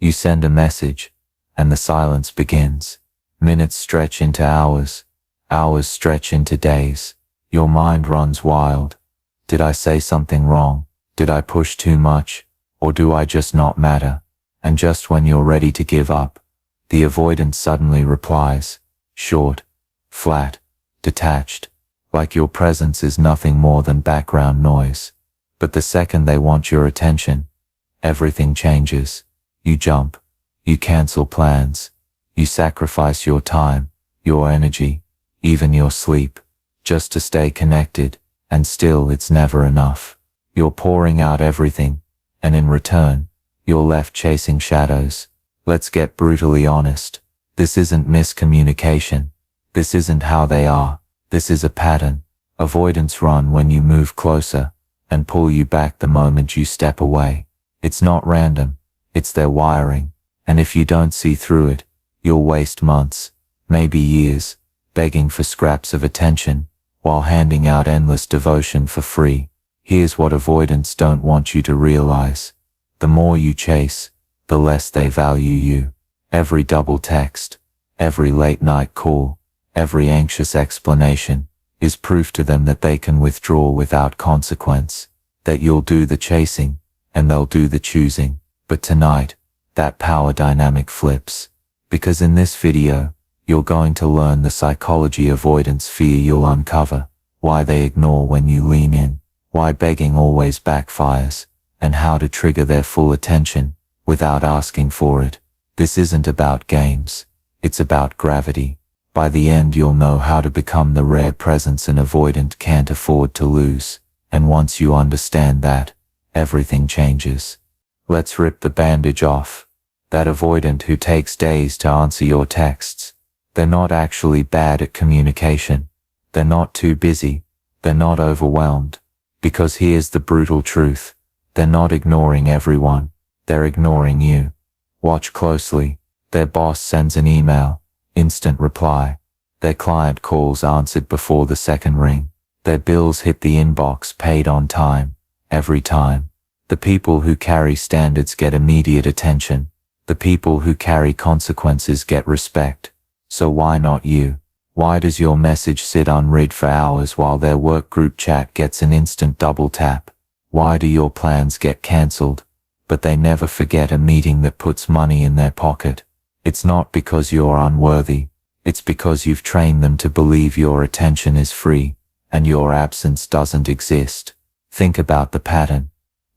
You send a message, and the silence begins. Minutes stretch into hours, hours stretch into days. Your mind runs wild. Did I say something wrong? Did I push too much? Or do I just not matter? And just when you're ready to give up, the avoidant suddenly replies, short, flat, detached, like your presence is nothing more than background noise. But the second they want your attention, everything changes. You jump, you cancel plans, you sacrifice your time, your energy, even your sleep, just to stay connected, and still it's never enough. You're pouring out everything, and in return, you're left chasing shadows. Let's get brutally honest. This isn't miscommunication. This isn't how they are. This is a pattern. Avoidants run when you move closer, and pull you back the moment you step away. It's not random. It's their wiring. And if you don't see through it, you'll waste months, maybe years, begging for scraps of attention, while handing out endless devotion for free. Here's what avoidants don't want you to realize. The more you chase, the less they value you. Every double text, every late night call, every anxious explanation, is proof to them that they can withdraw without consequence, that you'll do the chasing, and they'll do the choosing. But tonight, that power dynamic flips. Because in this video, you're going to learn the psychology avoidants fear you'll uncover, why they ignore when you lean in, why begging always backfires, and how to trigger their full attention, without asking for it. This isn't about games. It's about gravity. By the end you'll know how to become the rare presence an avoidant can't afford to lose. And once you understand that, everything changes. Let's rip the bandage off. That avoidant who takes days to answer your texts. They're not actually bad at communication. They're not too busy. They're not overwhelmed. Because here's the brutal truth. They're not ignoring everyone. They're ignoring you. Watch closely. Their boss sends an email. Instant reply. Their client calls answered before the second ring. Their bills hit the inbox paid on time. Every time. The people who carry standards get immediate attention. The people who carry consequences get respect. So why not you? Why does your message sit unread for hours while their work group chat gets an instant double tap? Why do your plans get cancelled, but they never forget a meeting that puts money in their pocket? It's not because you're unworthy. It's because you've trained them to believe your attention is free, and your absence doesn't exist. Think about the pattern.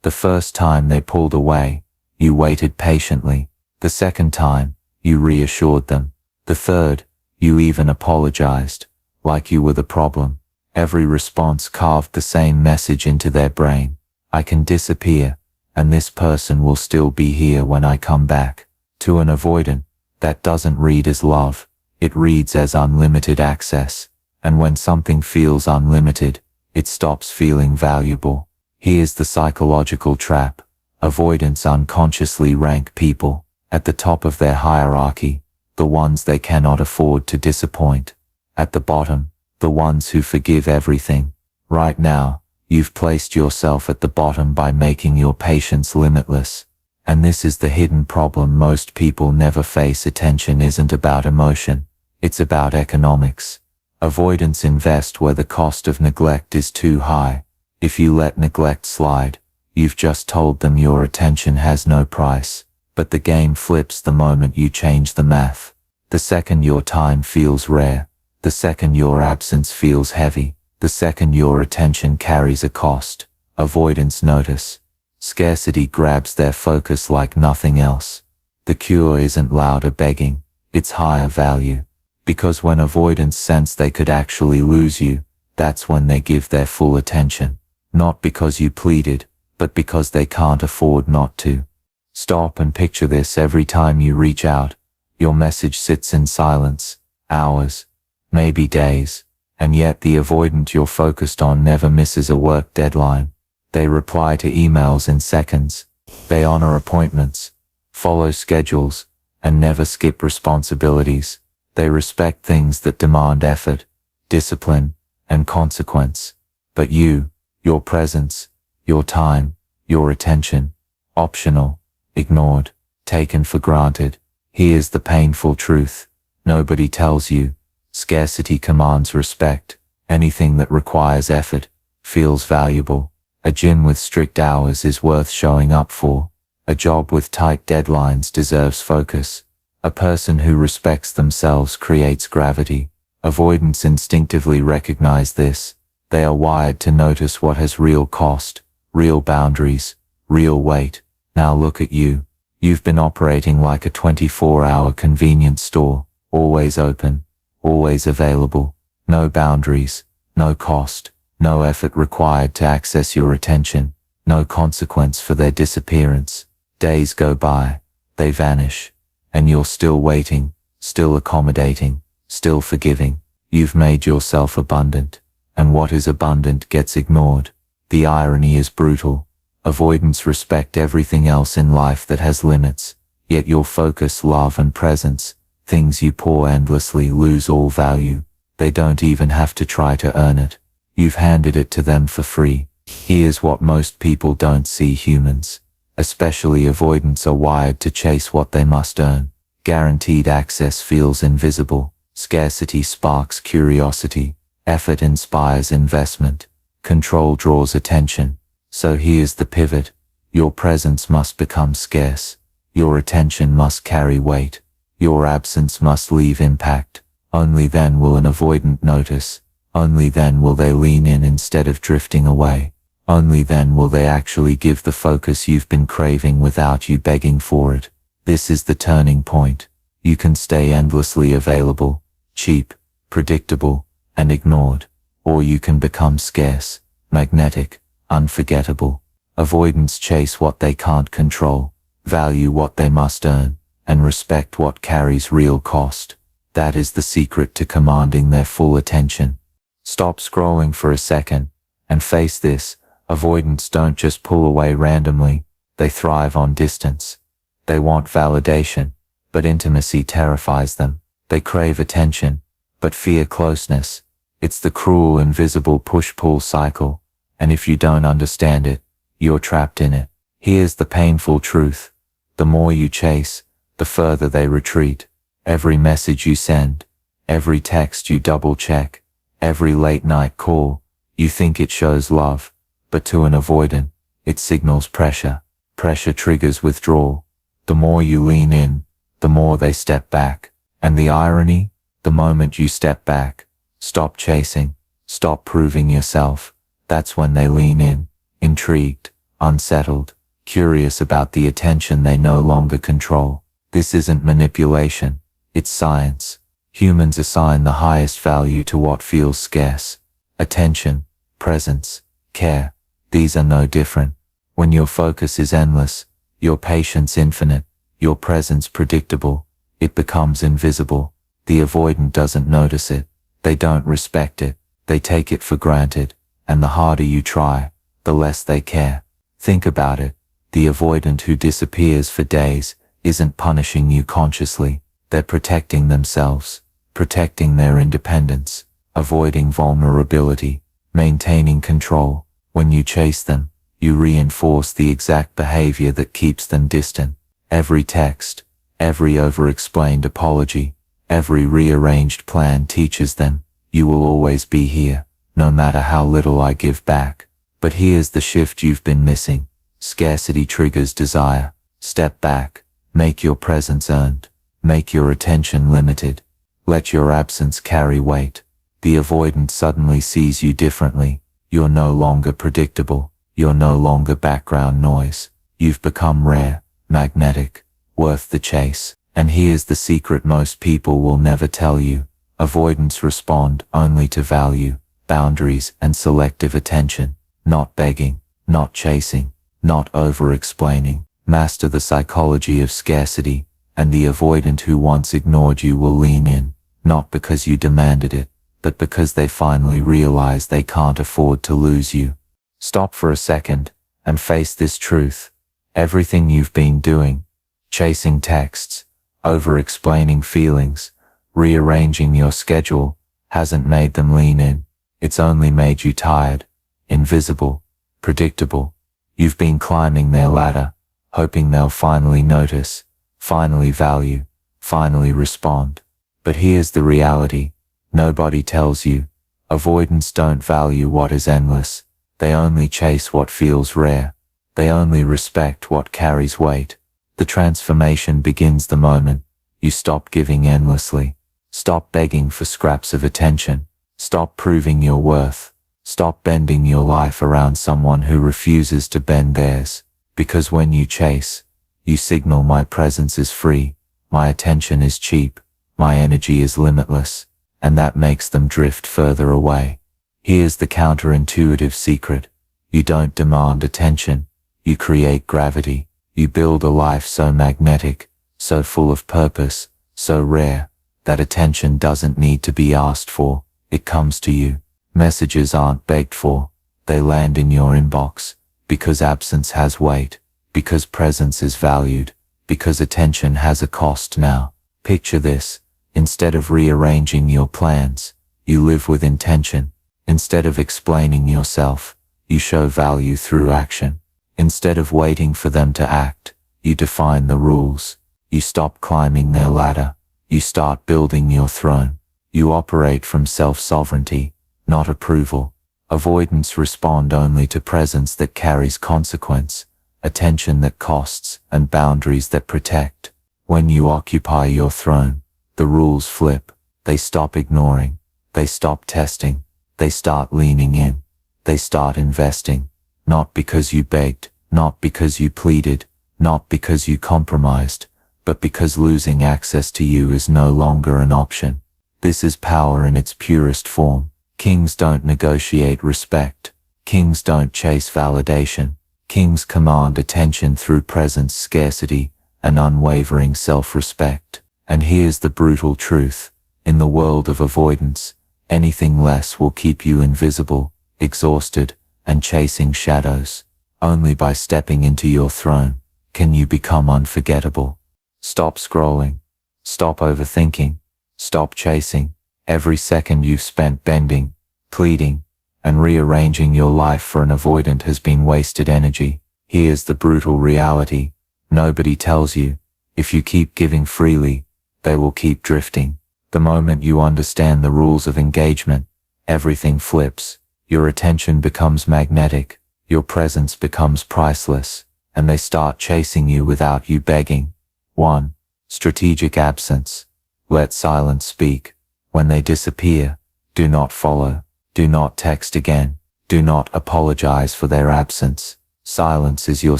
The first time they pulled away, you waited patiently. The second time, you reassured them. The third, you even apologized, like you were the problem. Every response carved the same message into their brain. I can disappear, and this person will still be here when I come back. To an avoidant, that doesn't read as love. It reads as unlimited access. And when something feels unlimited, it stops feeling valuable. Here's the psychological trap. Avoidants unconsciously rank people at the top of their hierarchy, the ones they cannot afford to disappoint. At the bottom, the ones who forgive everything. Right now, you've placed yourself at the bottom by making your patience limitless. And this is the hidden problem most people never face. Attention isn't about emotion. It's about economics. Avoidants invest where the cost of neglect is too high. If you let neglect slide, you've just told them your attention has no price. But the game flips the moment you change the math. The second your time feels rare, the second your absence feels heavy, the second your attention carries a cost, avoidants notice. Scarcity grabs their focus like nothing else. The cure isn't louder begging, it's higher value. Because when avoidants sense they could actually lose you, that's when they give their full attention. Not because you pleaded, but because they can't afford not to. Stop and picture this. Every time you reach out, your message sits in silence, hours, maybe days, and yet the avoidant you're focused on never misses a work deadline. They reply to emails in seconds. They honor appointments, follow schedules, and never skip responsibilities. They respect things that demand effort, discipline, and consequence. But you, your presence, your time, your attention, optional, ignored. taken for granted. Here's the painful truth. Nobody tells you. Scarcity commands respect. Anything that requires effort feels valuable. A gym with strict hours is worth showing up for. A job with tight deadlines deserves focus. A person who respects themselves creates gravity. Avoidants instinctively recognize this. They are wired to notice what has real cost, real boundaries, real weight. Now look at you. You've been operating like a 24-hour convenience store, always open, always available, no boundaries, no cost, no effort required to access your attention, no consequence for their disappearance. Days go by, they vanish, and you're still waiting, still accommodating, still forgiving. You've made yourself abundant, and what is abundant gets ignored. The irony is brutal. Avoidants respect everything else in life that has limits, yet your focus, love and presence, things you pour endlessly, lose all value. They don't even have to try to earn it. You've handed it to them for free. Here's what most people don't see. Humans, especially avoidants, are wired to chase what they must earn. Guaranteed access feels invisible. Scarcity sparks curiosity. Effort inspires investment. Control draws attention. So here's the pivot. Your presence must become scarce. Your attention must carry weight. Your absence must leave impact. Only then will an avoidant notice. Only then will they lean in instead of drifting away. Only then will they actually give the focus you've been craving without you begging for it. This is the turning point. You can stay endlessly available, cheap, predictable, and ignored. Or you can become scarce, magnetic, unforgettable. Avoidants chase what they can't control, value what they must earn, and respect what carries real cost. That is the secret to commanding their full attention. Stop scrolling for a second, and face this. Avoidants don't just pull away randomly, they thrive on distance. They want validation, but intimacy terrifies them. They crave attention, but fear closeness. It's the cruel, invisible push-pull cycle. And if you don't understand it, you're trapped in it. Here's the painful truth. The more you chase, the further they retreat. Every message you send, every text you double-check, every late-night call, you think it shows love, but to an avoidant, it signals pressure. Pressure triggers withdrawal. The more you lean in, the more they step back. And the irony? The moment you step back, stop chasing, stop proving yourself, that's when they lean in, intrigued, unsettled, curious about the attention they no longer control. This isn't manipulation, it's science. Humans assign the highest value to what feels scarce. Attention, presence, care, these are no different. When your focus is endless, your patience infinite, your presence predictable, it becomes invisible. The avoidant doesn't notice it, they don't respect it, they take it for granted. And the harder you try, the less they care. Think about it. The avoidant who disappears for days isn't punishing you consciously. They're protecting themselves, protecting their independence, avoiding vulnerability, maintaining control. When you chase them, you reinforce the exact behavior that keeps them distant. Every text, every over-explained apology, every rearranged plan teaches them, you will always be here, no matter how little I give back. But here's the shift you've been missing. Scarcity triggers desire. Step back. Make your presence earned. Make your attention limited. Let your absence carry weight. The avoidant suddenly sees you differently. You're no longer predictable. You're no longer background noise. You've become rare, magnetic, worth the chase. And here's the secret most people will never tell you. Avoidants respond only to value, boundaries, and selective attention. Not begging, not chasing, not over-explaining. Master the psychology of scarcity, and the avoidant who once ignored you will lean in, not because you demanded it, but because they finally realize they can't afford to lose you. Stop for a second, and face this truth. Everything you've been doing, chasing texts, over-explaining feelings, rearranging your schedule, hasn't made them lean in. It's only made you tired, invisible, predictable. You've been climbing their ladder, hoping they'll finally notice, finally value, finally respond. But here's the reality. Nobody tells you. Avoidants don't value what is endless. They only chase what feels rare. They only respect what carries weight. The transformation begins the moment you stop giving endlessly. Stop begging for scraps of attention. Stop proving your worth. Stop bending your life around someone who refuses to bend theirs. Because when you chase, you signal my presence is free, my attention is cheap, my energy is limitless, and that makes them drift further away. Here's the counterintuitive secret. You don't demand attention. You create gravity. You build a life so magnetic, so full of purpose, so rare, that attention doesn't need to be asked for. It comes to you. Messages aren't begged for. They land in your inbox. Because absence has weight. Because presence is valued. Because attention has a cost now. Picture this. Instead of rearranging your plans, you live with intention. Instead of explaining yourself, you show value through action. Instead of waiting for them to act, you define the rules. You stop climbing their ladder. You start building your throne. You operate from self-sovereignty, not approval. Avoidants respond only to presence that carries consequence, attention that costs, and boundaries that protect. When you occupy your throne, the rules flip. They stop ignoring. They stop testing. They start leaning in. They start investing. Not because you begged, not because you pleaded, not because you compromised, but because losing access to you is no longer an option. This is power in its purest form. Kings don't negotiate respect. Kings don't chase validation. Kings command attention through presence, scarcity, and unwavering self-respect. And here's the brutal truth. In the world of avoidance, anything less will keep you invisible, exhausted, and chasing shadows. Only by stepping into your throne can you become unforgettable. Stop scrolling. Stop overthinking. Stop chasing. Every second you've spent bending, pleading, and rearranging your life for an avoidant has been wasted energy. Here's the brutal reality. Nobody tells you. If you keep giving freely, they will keep drifting. The moment you understand the rules of engagement, everything flips. Your attention becomes magnetic. Your presence becomes priceless, and they start chasing you without you begging. 1. Strategic absence. Let silence speak. When they disappear, do not follow. Do not text again. Do not apologize for their absence. Silence is your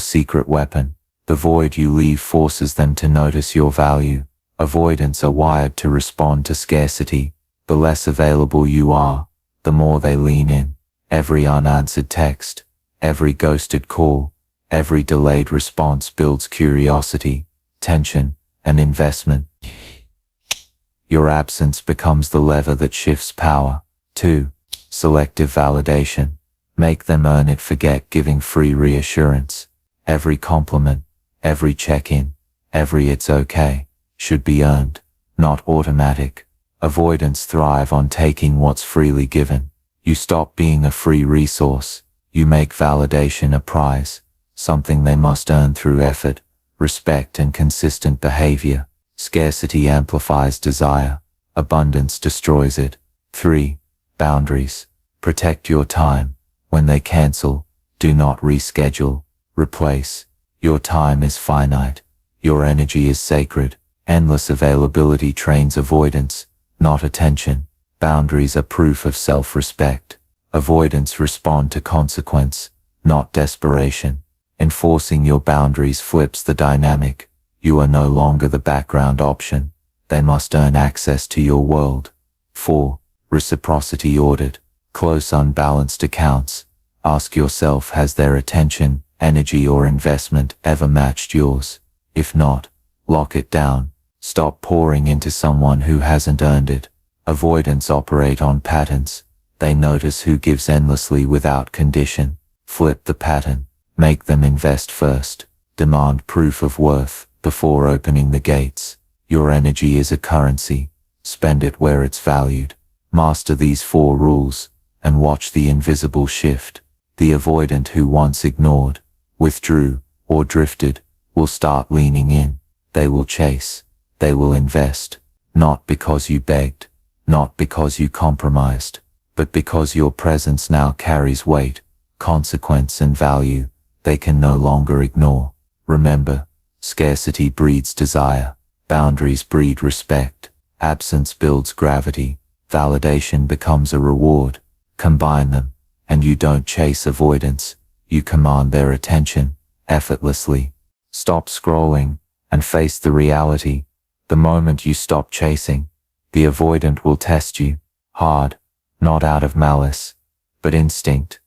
secret weapon. The void you leave forces them to notice your value. Avoidants are wired to respond to scarcity. The less available you are, the more they lean in. Every unanswered text, every ghosted call, every delayed response builds curiosity, tension, and investment. Your absence becomes the lever that shifts power. 2. Selective validation. Make them earn it. Forget giving free reassurance. Every compliment, every check-in, every "it's okay" should be earned, not automatic. Avoidants thrive on taking what's freely given. You stop being a free resource. You make validation a prize, something they must earn through effort, respect, and consistent behavior. Scarcity amplifies desire. Abundance destroys it. 3. Boundaries. Protect your time. When they cancel, do not reschedule. Replace. Your time is finite. Your energy is sacred. Endless availability trains avoidance, not attention. Boundaries are proof of self-respect. Avoidants respond to consequence, not desperation. Enforcing your boundaries flips the dynamic. You are no longer the background option. They must earn access to your world. 4. Reciprocity audit. Close unbalanced accounts. Ask yourself, has their attention, energy, or investment ever matched yours? If not, lock it down. Stop pouring into someone who hasn't earned it. Avoidants operate on patterns. They notice who gives endlessly without condition. Flip the pattern. Make them invest first. Demand proof of worth before opening the gates. Your energy is a currency. Spend it where it's valued. Master these 4 rules, and watch the invisible shift. The avoidant who once ignored, withdrew, or drifted, will start leaning in. They will chase. They will invest. Not because you begged, not because you compromised, but because your presence now carries weight, consequence and value they can no longer ignore. Remember, scarcity breeds desire, boundaries breed respect, absence builds gravity, validation becomes a reward. Combine them, and you don't chase avoidance, you command their attention, effortlessly. Stop scrolling, and face the reality. The moment you stop chasing, the avoidant will test you, hard, not out of malice, but instinct.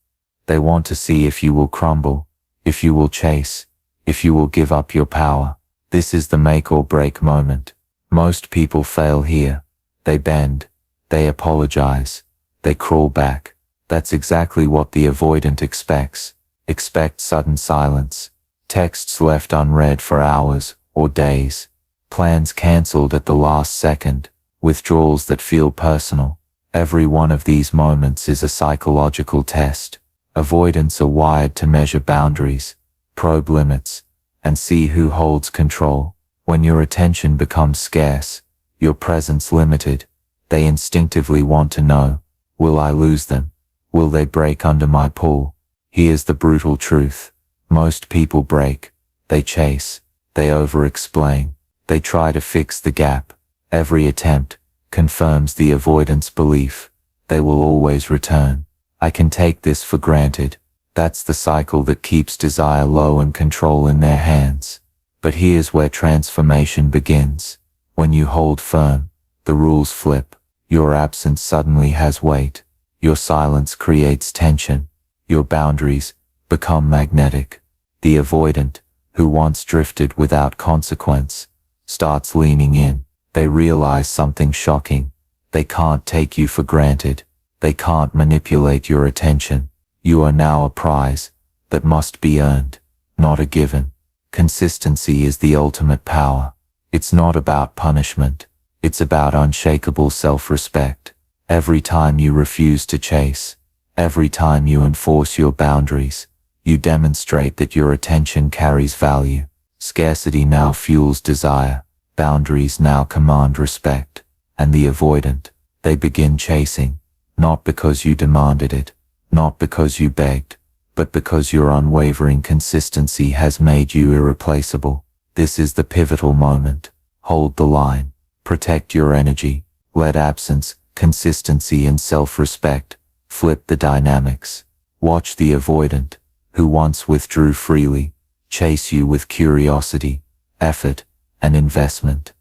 They want to see if you will crumble, if you will chase, if you will give up your power. This is the make or break moment. Most people fail here. They bend, they apologize, they crawl back. That's exactly what the avoidant expects. Expect sudden silence, texts left unread for hours or days, plans cancelled at the last second, withdrawals that feel personal. Every one of these moments is a psychological test. Avoidants are wired to measure boundaries, probe limits, and see who holds control. When your attention becomes scarce, your presence limited, they instinctively want to know, will I lose them? Will they break under my pull? Here's the brutal truth. Most people break. They chase. They over-explain. They try to fix the gap. Every attempt confirms the avoidance belief. They will always return. I can take this for granted. That's the cycle that keeps desire low and control in their hands. But here's where transformation begins. When you hold firm, the rules flip. Your absence suddenly has weight. Your silence creates tension. Your boundaries become magnetic. The avoidant, who once drifted without consequence, starts leaning in. They realize something shocking. They can't take you for granted. They can't manipulate your attention. You are now a prize that must be earned, not a given. Consistency is the ultimate power. It's not about punishment. It's about unshakable self-respect. Every time you refuse to chase, every time you enforce your boundaries, you demonstrate that your attention carries value. Scarcity now fuels desire. Boundaries now command respect. And the avoidant, they begin chasing, not because you demanded it, not because you begged, but because your unwavering consistency has made you irreplaceable. This is the pivotal moment. Hold the line. Protect your energy. Let absence, consistency and self-respect flip the dynamics. Watch the avoidant, who once withdrew freely, chase you with curiosity, effort, and investment.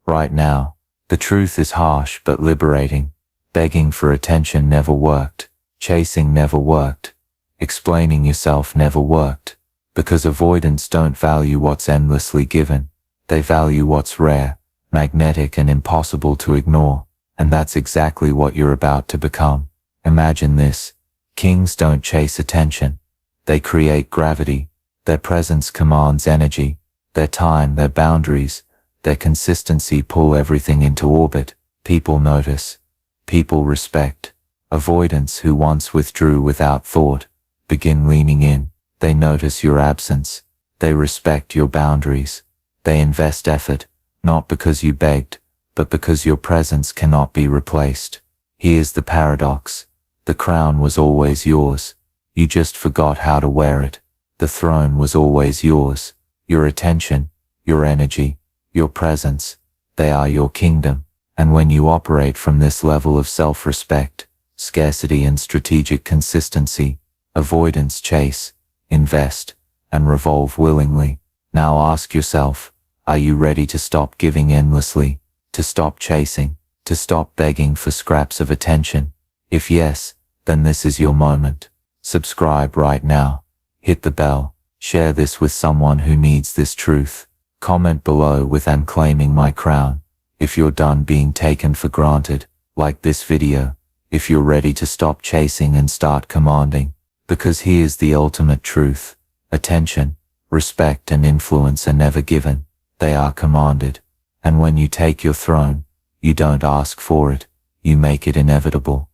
Right now, the truth is harsh but liberating. Begging for attention never worked. Chasing never worked. Explaining yourself never worked. Because avoidants don't value what's endlessly given. They value what's rare, magnetic and impossible to ignore. And that's exactly what you're about to become. Imagine this. Kings don't chase attention. They create gravity. Their presence commands energy. Their time, their boundaries, their consistency pull everything into orbit. People notice. People respect. Avoidants who once withdrew without thought begin leaning in. They notice your absence. They respect your boundaries. They invest effort, not because you begged, but because your presence cannot be replaced. Here's the paradox. The crown was always yours. You just forgot how to wear it. The throne was always yours. Your attention, your energy, your presence, they are your kingdom. And when you operate from this level of self-respect, scarcity and strategic consistency, avoidance chase, invest, and revolve willingly. Now ask yourself, are you ready to stop giving endlessly? To stop chasing? To stop begging for scraps of attention? If yes, then this is your moment. Subscribe right now. Hit the bell. Share this with someone who needs this truth. Comment below with "I'm claiming my crown" if you're done being taken for granted. Like this video if you're ready to stop chasing and start commanding. Because here's the ultimate truth. Attention, respect and influence are never given. They are commanded. And when you take your throne, you don't ask for it. You make it inevitable.